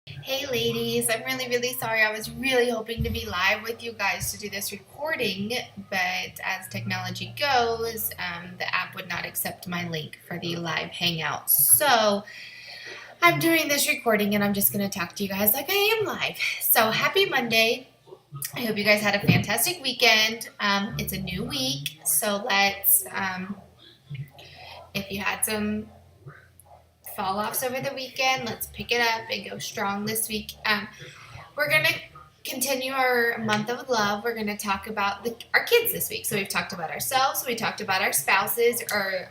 Hey ladies, I'm really sorry. I was really hoping to be live with you guys to do this recording, but as technology goes, the app would not accept my link for the live hangout. So I'm doing this recording and I'm just going to talk to you guys like I am live. So happy Monday. I hope you guys had a fantastic weekend. It's a new week, so if you had some fall offs over the weekend, let's pick it up and go strong this week. We're going to continue our month of love. We're going to talk about our kids this week. So we've talked about ourselves, we talked about our spouses or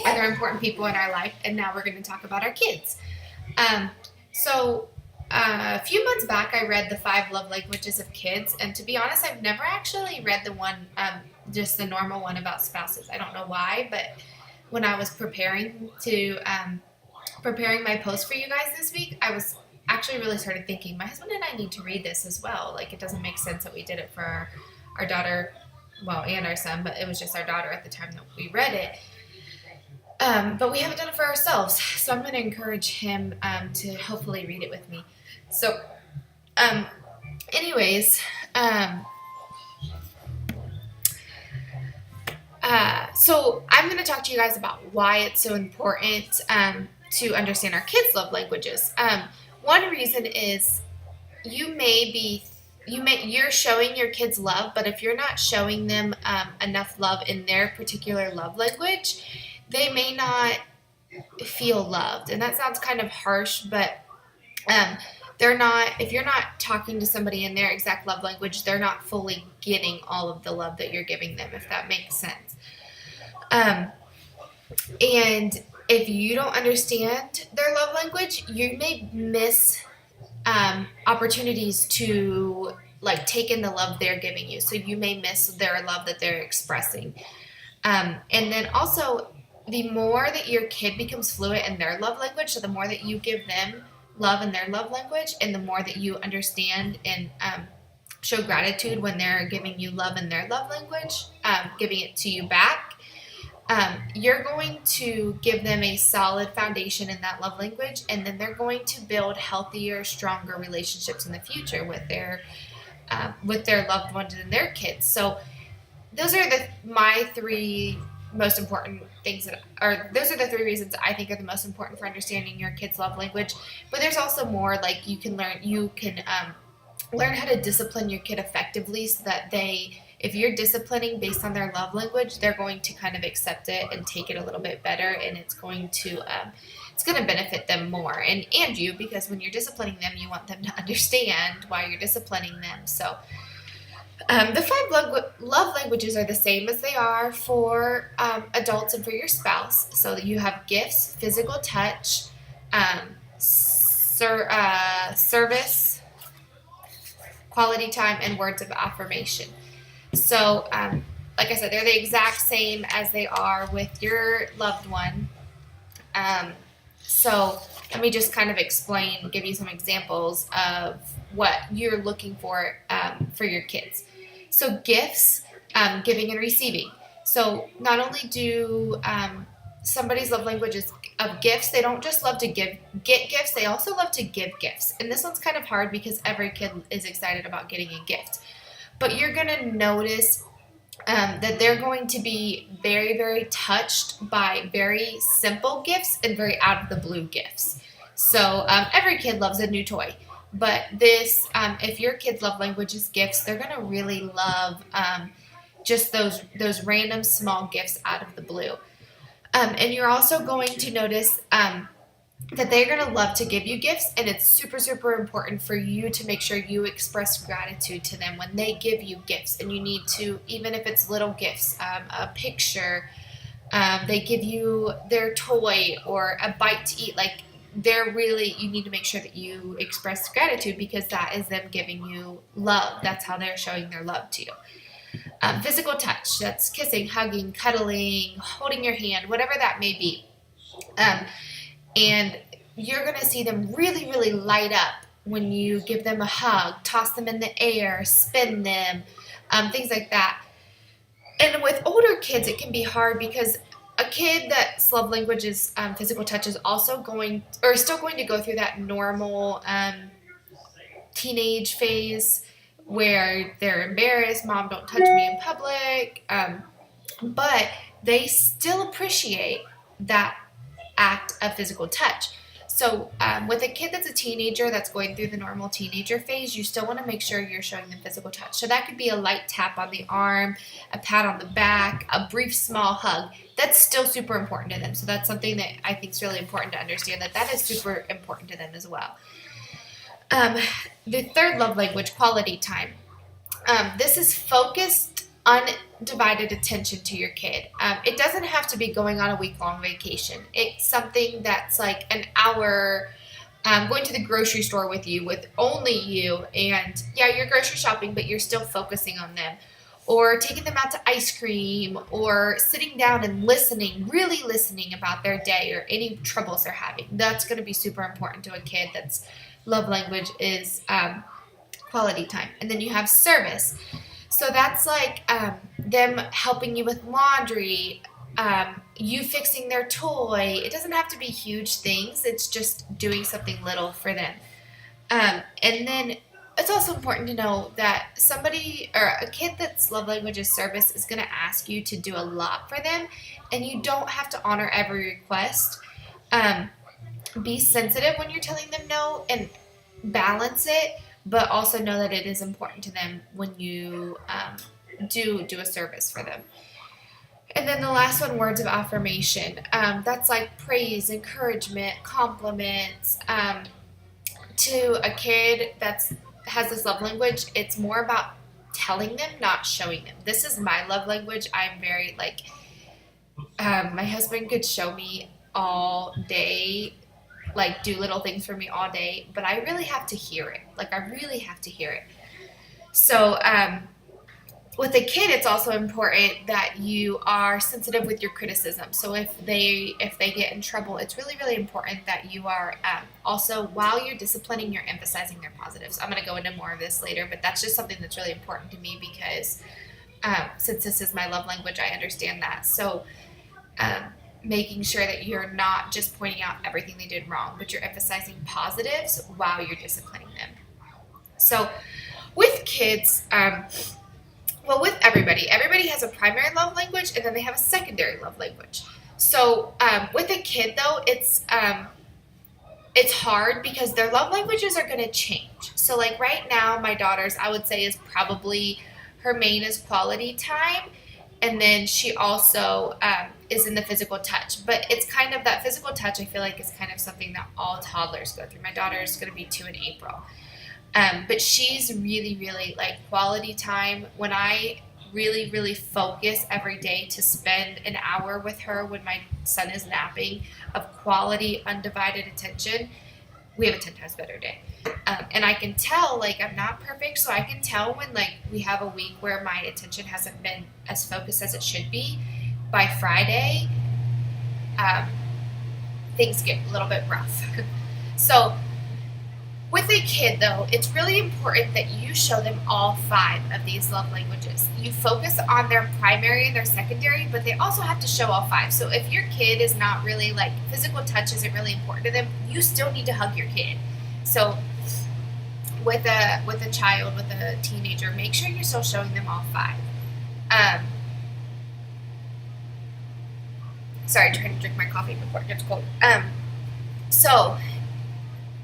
other important people in our life, and now we're going to talk about our kids. A few months back, I read the 5 love languages of kids, and to be honest, I've never actually read the one, just the normal one about spouses. I don't know why, but when I was preparing my post for you guys this week, I was actually really started thinking, my husband and I need to read this as well. Like, it doesn't make sense that we did it for our daughter, well, and our son, but it was just our daughter at the time that we read it. But we haven't done it for ourselves, so I'm going to encourage him to hopefully read it with me. So, anyways, so I'm going to talk to you guys about why it's so important to understand our kids' love languages. One reason is you're showing your kids love, but if you're not showing them enough love in their particular love language, they may not feel loved. And that sounds kind of harsh, but if you're not talking to somebody in their exact love language, they're not fully getting all of the love that you're giving them, if that makes sense. And if you don't understand their love language, you may miss opportunities to take in the love they're giving you. So you may miss their love that they're expressing. And then also, the more that your kid becomes fluent in their love language, so the more that you give them love in their love language, and the more that you understand and show gratitude when they're giving you love in their love language, giving it to you back, you're going to give them a solid foundation in that love language, and then they're going to build healthier, stronger relationships in the future with their loved ones and their kids. So those are my 3 most important things those are the 3 reasons I think are the most important for understanding your kids' love language. But there's also more. Like, you can learn how to discipline your kid effectively, so that if you're disciplining based on their love language, they're going to kind of accept it and take it a little bit better, and it's going to benefit them more and you, because when you're disciplining them, you want them to understand why you're disciplining them. So the 5 love languages are the same as they are for adults and for your spouse. So you have gifts, physical touch, service, quality time, and words of affirmation. So, like I said, they're the exact same as they are with your loved one. So let me just kind of give you some examples of what you're looking for your kids. So gifts, giving and receiving. So not only do somebody's love languages of gifts, they don't just love to get gifts, they also love to give gifts. And this one's kind of hard because every kid is excited about getting a gift. But you're going to notice that they're going to be very, very touched by very simple gifts and very out of the blue gifts. So every kid loves a new toy. But if your kid's love language is gifts, they're going to really love just those random small gifts out of the blue. And you're also going to notice that they're going to love to give you gifts, and it's super, super important for you to make sure you express gratitude to them when they give you gifts. And you need to, even if it's little gifts, a picture, they give you their toy or a bite to eat, you need to make sure that you express gratitude, because that is them giving you love. That's how they're showing their love to you. Physical touch, that's kissing, hugging, cuddling, holding your hand, whatever that may be. And you're going to see them really, really light up when you give them a hug, toss them in the air, spin them, things like that. And with older kids, it can be hard because a kid that's love language is physical touch is also going or still going to go through that normal teenage phase where they're embarrassed, mom, don't touch me in public, but they still appreciate that act of physical touch. So with a kid that's a teenager that's going through the normal teenager phase, you still want to make sure you're showing them physical touch. So that could be a light tap on the arm, a pat on the back, a brief small hug. That's still super important to them. So that's something that I think is really important to understand, that is super important to them as well. The third love language, quality time. This is focused, undivided attention to your kid. It doesn't have to be going on a week-long vacation. It's something that's like an hour going to the grocery store with you, with only you, and yeah, you're grocery shopping, but you're still focusing on them. Or taking them out to ice cream, or sitting down and listening, really listening about their day or any troubles they're having. That's going to be super important to a kid that's love language is quality time. And then you have service. So that's like them helping you with laundry, you fixing their toy. It doesn't have to be huge things. It's just doing something little for them. And then it's also important to know that somebody or a kid that's love language is service is going to ask you to do a lot for them, and you don't have to honor every request. Be sensitive when you're telling them no and balance it, but also know that it is important to them when you do a service for them. And then the last one, words of affirmation. That's like praise, encouragement, compliments. To a kid that has this love language, it's more about telling them, not showing them. This is my love language. I'm very like, my husband could show me all day, like do little things for me all day, but I really have to hear it. Like I really have to hear it. So with a kid, it's also important that you are sensitive with your criticism. So if they get in trouble, it's really, really important that you are also, while you're disciplining, you're emphasizing their positives. I'm going to go into more of this later, but that's just something that's really important to me because since this is my love language, I understand that. So making sure that you're not just pointing out everything they did wrong, but you're emphasizing positives while you're disciplining them. So with kids, well, with everybody has a primary love language, and then they have a secondary love language. So with a kid, though, it's hard because their love languages are going to change. So like right now, my daughter's, I would say, is probably her main is quality time, and then she also is in the physical touch. But it's kind of that physical touch, I feel like, is kind of something that all toddlers go through. My daughter is going to be 2 in April. But she's really, really like quality time. When I really, really focus every day to spend an hour with her when my son is napping of quality, undivided attention, we have a 10 times better day. And I can tell, like, I'm not perfect, so I can tell when, like, we have a week where my attention hasn't been as focused as it should be. By Friday, things get a little bit rough. So with a kid, though, it's really important that you show them all 5 of these love languages. You focus on their primary and their secondary, but they also have to show all 5. So if your kid is not really, like, physical touch isn't really important to them, you still need to hug your kid. So with a child, with a teenager, make sure you're still showing them all 5. Sorry, trying to drink my coffee before it gets cold. So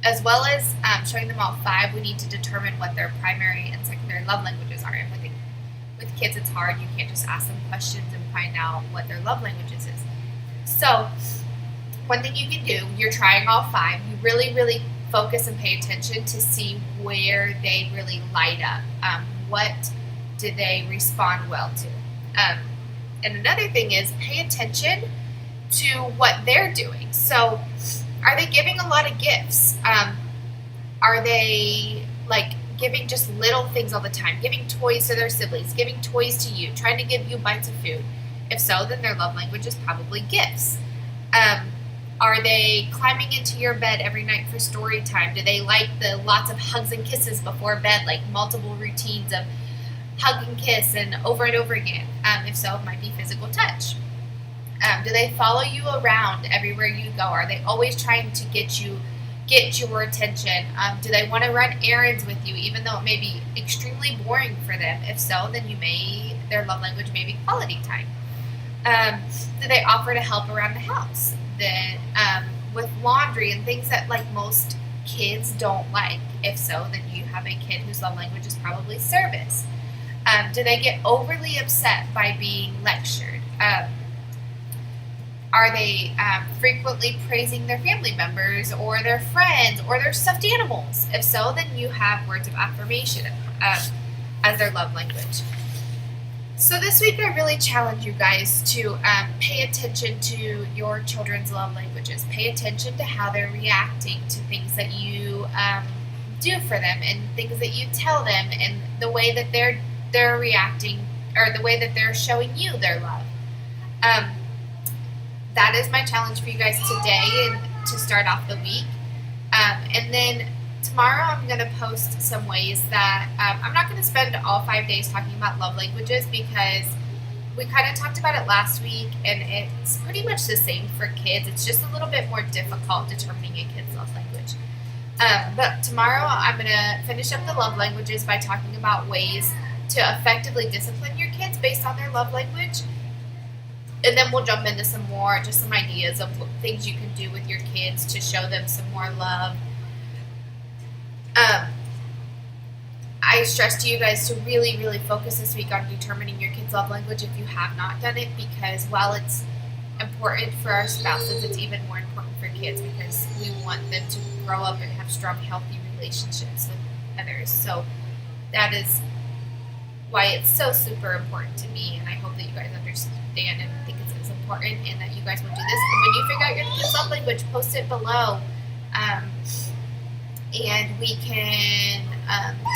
as well as showing them all 5, we need to determine what their primary and secondary love languages are. And with kids, it's hard. You can't just ask them questions and find out what their love languages is. So one thing you can do, you're trying all 5. You really, really focus and pay attention to see where they really light up. What do they respond well to? And another thing is pay attention to what they're doing. So are they giving a lot of gifts? Are they like giving just little things all the time? Giving toys to their siblings, giving toys to you, trying to give you bites of food? If so, then their love language is probably gifts. Are they climbing into your bed every night for story time? Do they like the lots of hugs and kisses before bed, like multiple routines of hug and kiss and over again? If so, it might be physical touch. Do they follow you around everywhere you go? Are they always trying to get your attention? Do they want to run errands with you, even though it may be extremely boring for them? If so, then their love language may be quality time. Do they offer to help around the house? Then with laundry and things that like most kids don't like. If so, then you have a kid whose love language is probably service. Do they get overly upset by being lectured? Are they frequently praising their family members or their friends or their stuffed animals? If so, then you have words of affirmation as their love language. So this week, I really challenge you guys to pay attention to your children's love languages. Pay attention to how they're reacting to things that you do for them and things that you tell them, and the way that they're reacting, or the way that they're showing you their love. That is my challenge for you guys today and to start off the week. And then tomorrow I'm going to post some ways that I'm not going to spend all 5 days talking about love languages, because we kind of talked about it last week and it's pretty much the same for kids. It's just a little bit more difficult determining a kid's love language. But tomorrow I'm going to finish up the love languages by talking about ways to effectively discipline your kids based on their love language. And then we'll jump into some ideas of things you can do with your kids to show them some more love. I stress to you guys to really, really focus this week on determining your kids' love language if you have not done it, because while it's important for our spouses, it's even more important for kids, because we want them to grow up and have strong, healthy relationships with others. So that is why it's so super important to me, and I hope that you guys understand and think it's important, and that you guys will do this. And when you figure out your kids' love language, post it below, and we can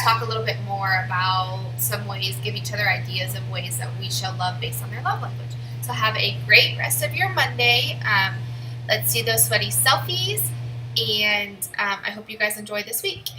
talk a little bit more about some ways, give each other ideas of ways that we show love based on their love language. So have a great rest of your Monday. Let's see those sweaty selfies, and I hope you guys enjoy this week.